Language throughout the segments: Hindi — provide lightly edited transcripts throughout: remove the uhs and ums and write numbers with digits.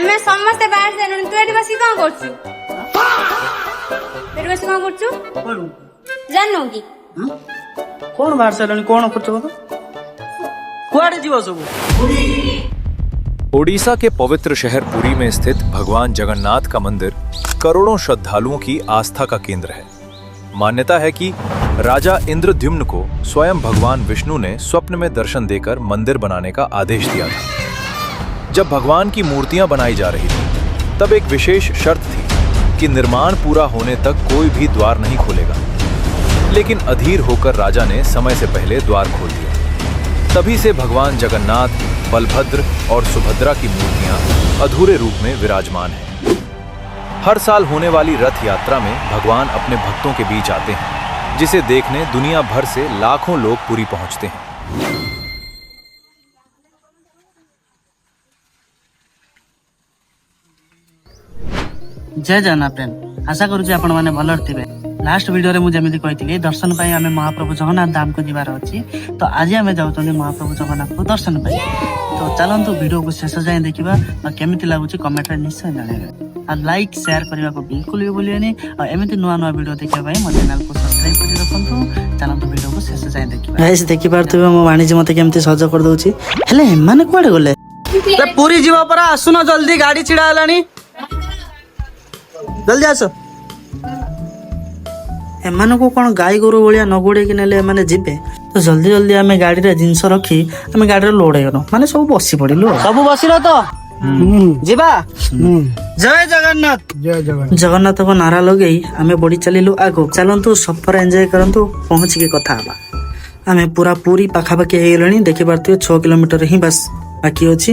ଆମେ ସମସ୍ତେ ବାହାରି ସାରିଲୁଣି, ତୁ ଏଠି ବସି କଣ କରୁଛୁ? ଏଠି ବସି କଣ କରୁଛୁ ଜାଣିନୁ କି? कौन बाहर से कौन करछ कुआडे जीव सब। ओडिशा के पवित्र शहर पुरी में स्थित भगवान जगन्नाथ का मंदिर करोड़ों श्रद्धालुओं की आस्था का केंद्र है। मान्यता है कि राजा इंद्रद्युम्न को स्वयं भगवान विष्णु ने स्वप्न में दर्शन देकर मंदिर बनाने का आदेश दिया था। जब भगवान की मूर्तियां बनाई जा रही थी तब एक विशेष शर्त थी कि निर्माण पूरा होने तक कोई भी द्वार नहीं खोलेगा। लेकिन अधीर होकर राजा ने समय से पहले द्वार खोल दिया। तभी से भगवान जगन्नाथ, बलभद्र और सुभद्रा की मूर्तियां अधूरे रूप में विराजमान हैं। हर साल होने वाली रथ यात्रा में भगवान अपने भक्तों के बीच आते हैं, जिसे देखने दुनिया भर से लाखों लोग पुरी पहुंचते हैं। जय जगन्नाथ फ्रेंड, आशा करूँ आपण मैंने भल थे। लास्ट वीडियो रे मुझे कही दर्शन पाई आम महाप्रभु जगन्नाथ धाम को जीवार अच्छी, तो आज आम जाऊँ महाप्रभु जगन्नाथ को दर्शन पाई। तो चलतु वीडियो को शेष जाए देखा और केमी लगुच कमेंट निश्चय जानवे और लाइक शेयर करने को बिल्कुल भी भूलिए। और एमती नुआ नुआ वीडियो देखा मो चैनल को सब्सक्राइब कर रखु। चलतु वीडियो को शेष जाए देखा। देखी पारे मो वाणिज्य मत केमती सज कर दौची हेले एमाने कुआडे गले पूरी जीवा परा आसुन जल्दी गाड़ी छिड़ा हलानी जल्दी आस। एमान को कौन गाई गोरु भाया न गोड़े एमाने जीवे तो जल्दी जल्दी आम गाड़ी रे जिनस रखी आम गाड़ी लोड हो माने सब बसी पड़िलु सब बसिल तो जीवा। जय जगन्नाथ। जय जगन्नाथ। जगन्नाथ को नारा लगे आम बढ़ी चलिलु आगो। चलतु सफर एंजॉय करंतु पहुंच के कथा हवा। आम पूरा पूरी पाखापाखि हो गलानी देखी पारे 6 किलोमीटर ही बस बाकी अच्छी।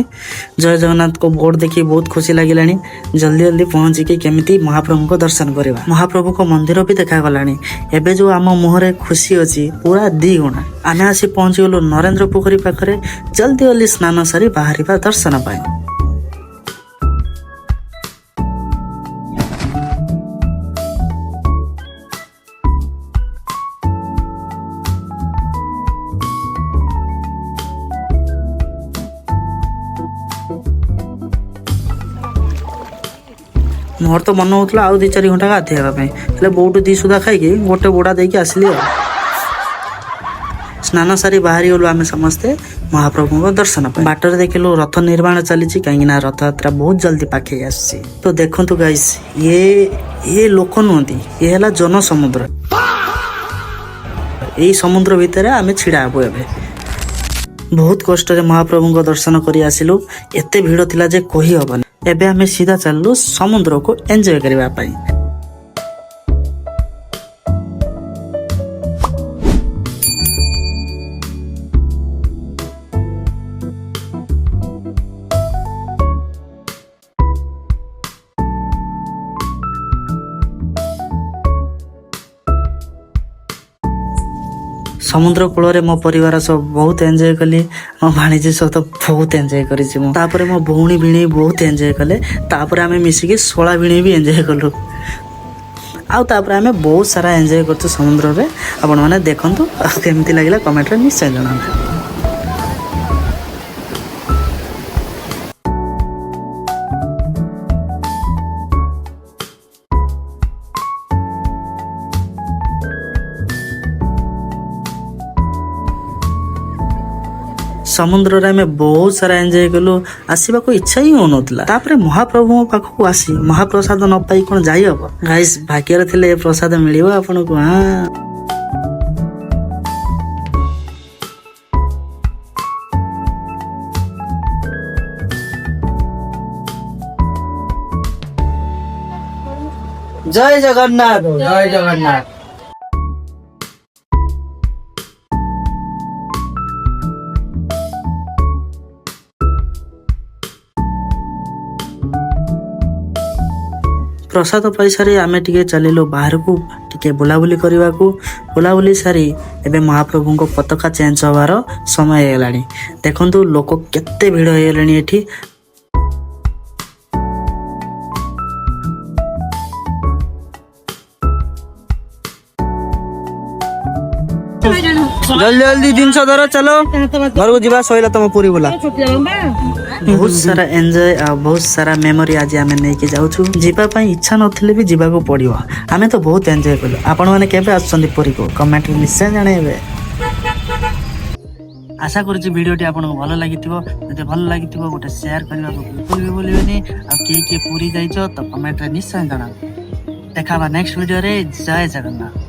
जय जगन्नाथ को बोर्ड देखी बहुत खुशी लगिलानी। जल्दी जल्दी पहुंचिकी केमिति महाप्रभु को दर्शन करवा। महाप्रभु को मंदिर भी देखा गलानी। एबे जो आम मुहरे खुशी अच्छी पूरा 2 गुणा। आमे आसी पहुंची गलु नरेंद्र पोखरी पाखरे। जल्दी जल्दी स्नान सारी बाहर दर्शन पाए। मोर तो मन होता आउ 2-4 घंटा गाधेवा बोट 2 सुधा खाई गोटे बोड़ा देके आसली। स्नान सारी बाहरी गलु आम समस्ते महाप्रभु को दर्शन पाई। बाटर देखिलु रथ निर्माण चली कहीं रथ यात्रा बहुत जल्दी पाखे आसी। तो देखु गाइस ये लोक नुहति ये है जन समुद्र। यही समुद्र भितर आम छिड़ा हबु। एबे बहुत कष्ट महाप्रभु को दर्शन कर आसिलु। एते भीड़ थिला जे कही हबनी। एबे हमें सीधा चलू समुद्र को एंजॉय करने पाई। समुद्र कूल मो परिवार सब बहुत एंजॉय कली। मो भाणीजी सहित बहुत एंजॉय करी। मो भौणी भिणी बहुत एंजॉय कले। तापर आमे मिसिकी 16 भिणी भी एंजॉय कलु। आउे आमे बहुत सारा एंजॉय करछु समुद्र रे। आपण माने देखंतु केमती लागिला कमेंट रे निश्चय जणांतु। समुद्र रे में बहुत सारा एंजॉय कलु। आसवा को इच्छा ही हो नथिला। महाप्रभु पाखक आसी महाप्रसाद न पाई कौन जाई हम। गाइस भाग्य थिले प्रसाद मिलिबो आपन को। हां जय जगन्नाथ। जय जगन्नाथ। प्रसाद पाई सारी आमे टिके चलिलु बाहर को टिके बुलाबुली करने को। बुलाबुली सारी एबे महाप्रभु को पताका चेंज होवार समय हेलानी। देखंतु लोक केते भीड़ हेलानी एठी। जल्दी जल्दी जिनस धर चलो घर को जीवा सइला तुम पूरी बोला। बहुत सारा एंजॉय आ बहुत सारा मेमोरी आज आमे नेकी जाउछु जीवा पई इच्छा नथिले भी जीवा को पड़ियो आमे तो बहुत एंजॉय कलो आपण माने केबे आछंदी पुरी को कमेंट रे निश्चय जणेबे आशा करूची वीडियोटी आपन को भलो लागिथिबो जदि भलो लागिथिबो गोटे शेयर करबा को बिल्कुल भी भूलिबेनी आ के पूरी जाइछो तो कमेंट रे निश्चय जणाबो देखाबा नेक्स्ट वीडियो रे जय जगन्नाथ।